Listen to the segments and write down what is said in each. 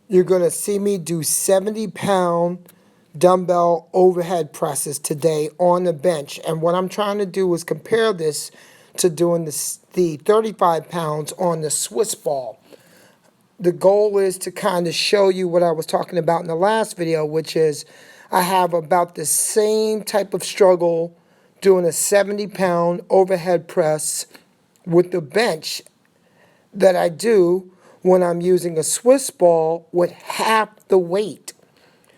You're going to see me do 70-pound dumbbell overhead presses today on the bench. And what I'm trying to do is compare this to doing the 35 pounds on the Swiss ball. The goal is to kind of show you what I was talking about in the last video, which is I have about the same type of struggle doing a 70-pound overhead press with the bench that I do when I'm using a Swiss ball with half the weight.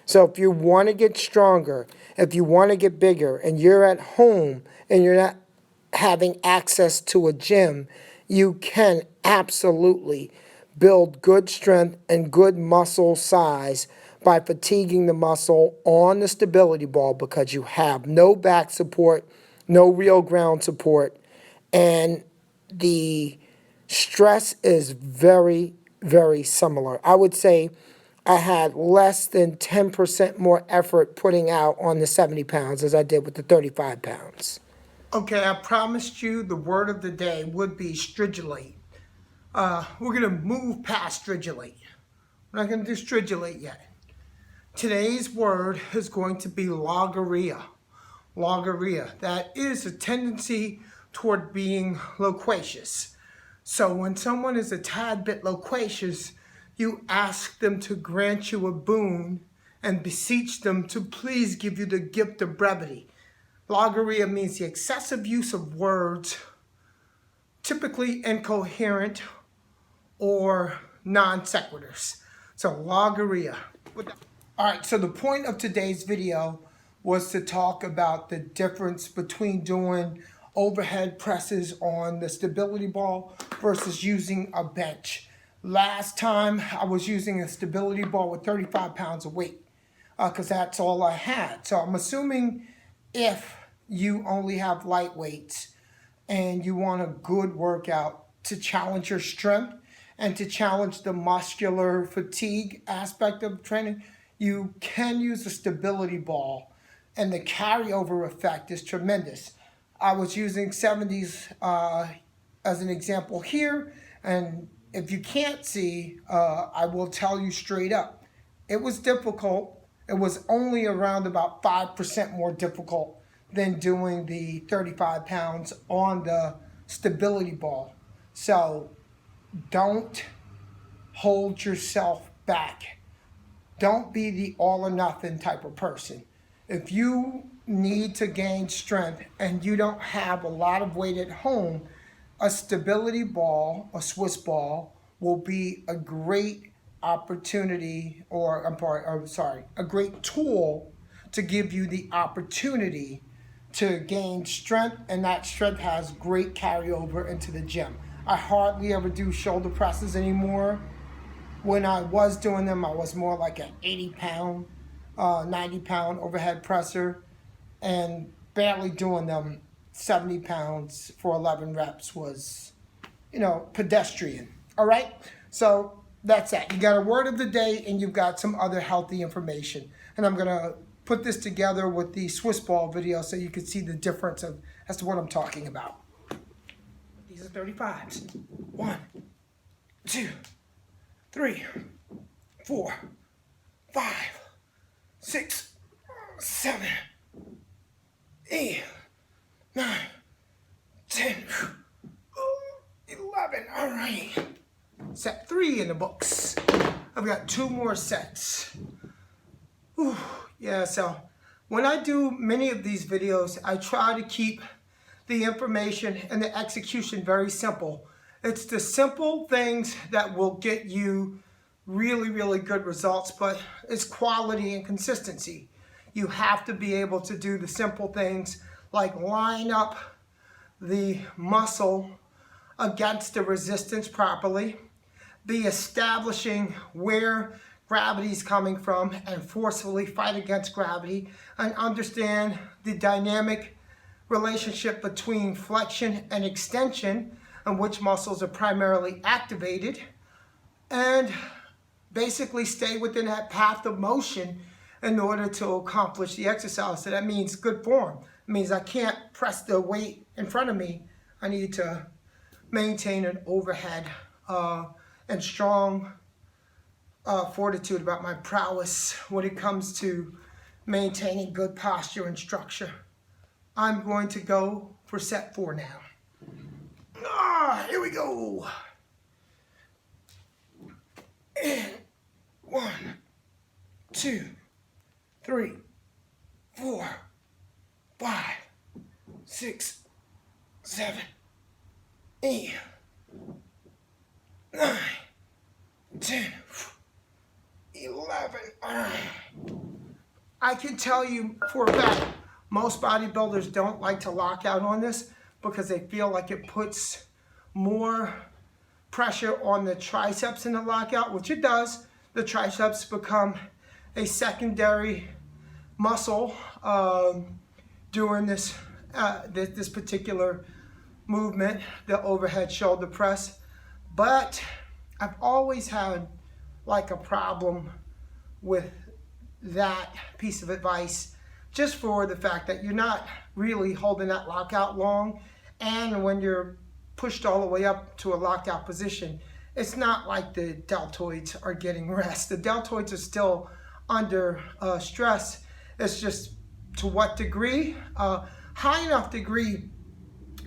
So if you want to get stronger, if you want to get bigger, and you're at home and you're not having access to a gym, you can absolutely build good strength and good muscle size by fatiguing the muscle on the stability ball because you have no back support, no real ground support, and the stress is very, very similar. I would say I had less than 10% more effort putting out on the 70 pounds as I did with the 35 pounds. Okay, I promised you the word of the day would be stridulate. We're going to move past stridulate. We're not going to do stridulate yet. Today's word is going to be logorrhea. Logorrhea. That is a tendency toward being loquacious. So when someone is a tad bit loquacious, you ask them to grant you a boon and beseech them to please give you the gift of brevity. Logorrhea means the excessive use of words, typically incoherent or non sequiturs. So logorrhea. All right, so the point of today's video was to talk about the difference between doing overhead presses on the stability ball versus using a bench. Last time I was using a stability ball with 35 pounds of weight because that's all I had. So I'm assuming if you only have light weights and you want a good workout to challenge your strength and to challenge the muscular fatigue aspect of training, you can use a stability ball, and the carryover effect is tremendous. I was using 70s as an example here, and if you can't see, I will tell you straight up. It was difficult. It was only around about 5% more difficult than doing the 35 pounds on the stability ball. So don't hold yourself back. Don't be the all or nothing type of person. If you need to gain strength and you don't have a lot of weight at home, a stability ball, a Swiss ball, will be a great opportunity, a great tool to give you the opportunity to gain strength, and that strength has great carryover into the gym. I hardly ever do shoulder presses anymore. When I was doing them, I was more like an 80-pound, 90-pound overhead presser, and barely doing them 70 pounds for 11 reps was, pedestrian. All right? So that's that. You got a word of the day, and you've got some other healthy information. And I'm going to put this together with the Swiss ball video so you can see the difference as to what I'm talking about. These are 35s. 1, 2, 3, 4, 5, 6, 7, 8, 9, 10, 11. All right. Set 3 in the books. I've got 2 more sets. Whew. Yeah, so when I do many of these videos, I try to keep the information and the execution very simple. It's the simple things that will get you really, really good results, but it's quality and consistency. You have to be able to do the simple things like line up the muscle against the resistance properly, be establishing where gravity is coming from and forcefully fight against gravity, and understand the dynamic relationship between flexion and extension and which muscles are primarily activated, and basically stay within that path of motion in order to accomplish the exercise. So that means good form. It means I can't press the weight in front of me. I need to maintain an overhead and strong fortitude, about my prowess when it comes to maintaining good posture and structure. I'm going to go for set 4 now. Here we go. And 1, 2, 3, 4, 5, 6, 7, 8, 9, 10, 11. I can tell you for a fact, most bodybuilders don't like to lock out on this because they feel like it puts more pressure on the triceps in the lockout, which it does. The triceps become a secondary muscle during this particular movement, the overhead shoulder press. But I've always had like a problem with that piece of advice, just for the fact that you're not really holding that lockout long, and when you're pushed all the way up to a lockout position, it's not like the deltoids are getting rest. The deltoids are still under stress. It's just to what degree, high enough degree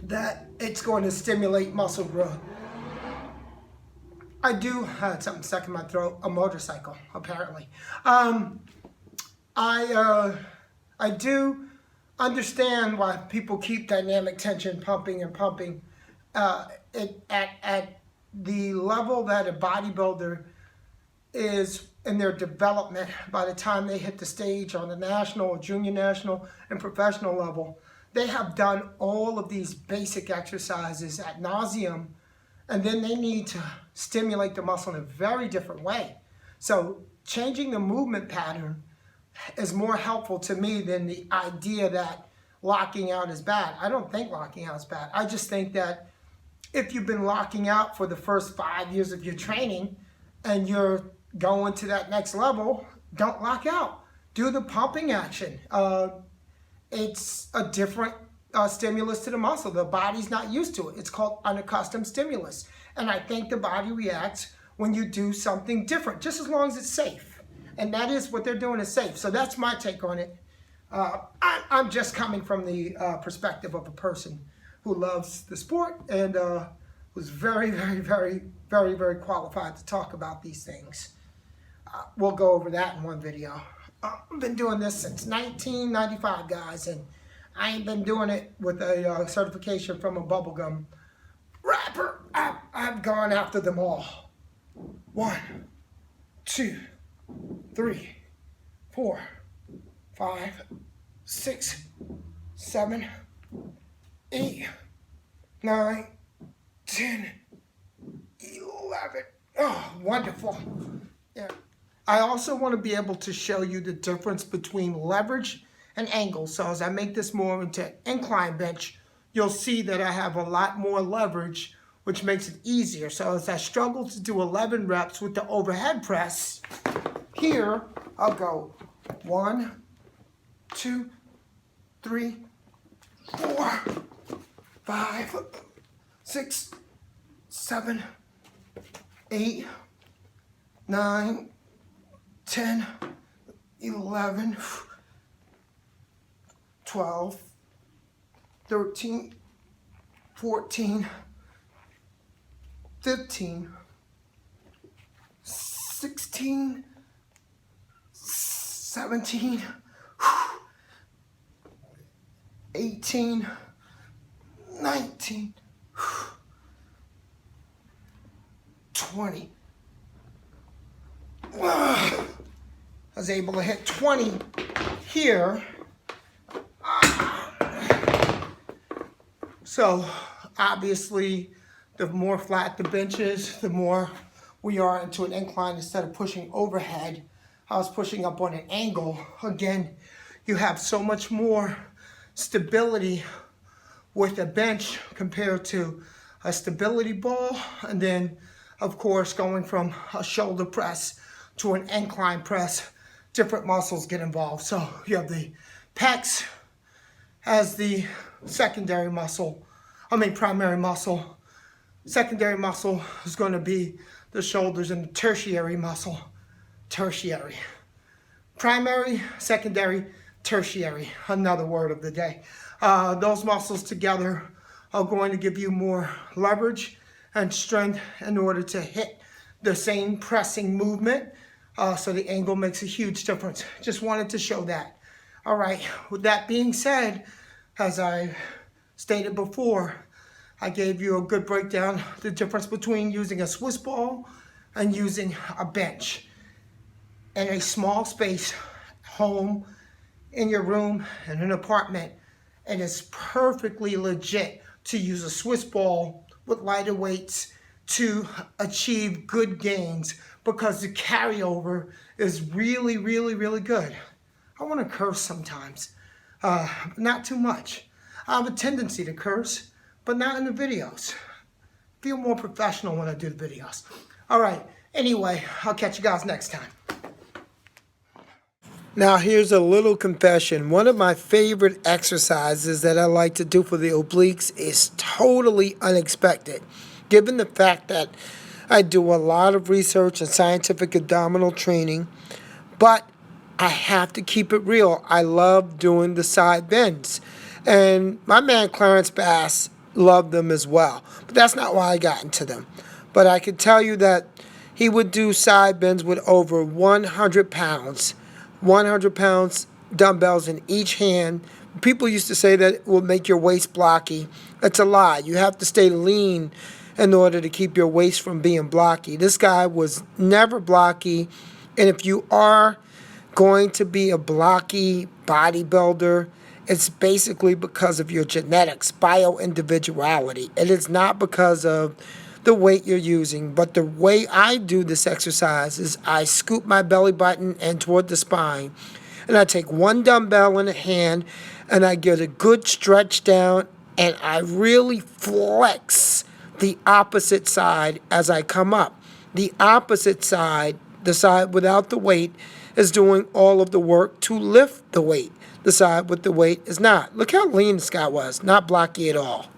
that it's going to stimulate muscle growth. I do have something stuck in my throat, a motorcycle, apparently. I do understand why people keep dynamic tension pumping and pumping. At the level that a bodybuilder is in their development, by the time they hit the stage on the national, junior national, and professional level, they have done all of these basic exercises ad nauseum, and then they need to stimulate the muscle in a very different way. So changing the movement pattern is more helpful to me than the idea that locking out is bad. I don't think locking out is bad. I just think that if you've been locking out for the first 5 years of your training and you're going to that next level, don't lock out. Do the pumping action. It's a different stimulus to the muscle. The body's not used to it. It's called unaccustomed stimulus. And I think the body reacts when you do something different, just as long as it's safe. And that is what they're doing is safe. So that's my take on it. I'm just coming from the perspective of a person who loves the sport and who's very, very, very, very, very qualified to talk about these things. We'll go over that in one video. I've been doing this since 1995, guys, and I ain't been doing it with a certification from a bubblegum rapper. I've gone after them all. 1, 2, 3, 4, 5, 6, 7, 8, 9, 10, 11. Oh, wonderful. Yeah. I also want to be able to show you the difference between leverage and angle. So as I make this more into incline bench, you'll see that I have a lot more leverage, which makes it easier. So as I struggle to do 11 reps with the overhead press, here I'll go 1, 2, 3, 4, 5, 6, 7, 8, 9, 10, 11, 12, 13, 14, 15, 16, 17, 18, 19, 20. I was able to hit 20 here. So obviously, the more flat the bench is, the more we are into an incline instead of pushing overhead. I was pushing up on an angle. Again, you have so much more stability with a bench compared to a stability ball. And then, of course, going from a shoulder press to an incline press, different muscles get involved. So you have the pecs as the secondary muscle, primary muscle. Secondary muscle is going to be the shoulders, and the tertiary muscle tertiary. Primary, secondary, tertiary, another word of the day. Those muscles together are going to give you more leverage and strength in order to hit the same pressing movement. So the angle makes a huge difference. Just wanted to show that. All right, with that being said, as I stated before, I gave you a good breakdown, the difference between using a Swiss ball and using a bench. In a small space, home, in your room, in an apartment, it is perfectly legit to use a Swiss ball with lighter weights to achieve good gains because the carryover is really, really, really good. I want to curse sometimes, not too much. I have a tendency to curse, but not in the videos. Feel more professional when I do the videos. All right, anyway, I'll catch you guys next time. Now here's a little confession. One of my favorite exercises that I like to do for the obliques is totally unexpected. Given the fact that I do a lot of research and scientific abdominal training, but I have to keep it real. I love doing the side bends. And my man Clarence Bass loved them as well. But that's not why I got into them. But I can tell you that he would do side bends with over 100 pounds. 100 pounds dumbbells in each hand. People used to say that it will make your waist blocky. That's a lie. You have to stay lean in order to keep your waist from being blocky. This guy was never blocky. And if you are going to be a blocky bodybuilder, it's basically because of your genetics, bio-individuality. It is not because of the weight you're using. But the way I do this exercise is I scoop my belly button and toward the spine. And I take one dumbbell in a hand and I get a good stretch down and I really flex the opposite side as I come up. The opposite side, the side without the weight, is doing all of the work to lift the weight. The side with the weight is not. Look how lean this guy was, not blocky at all.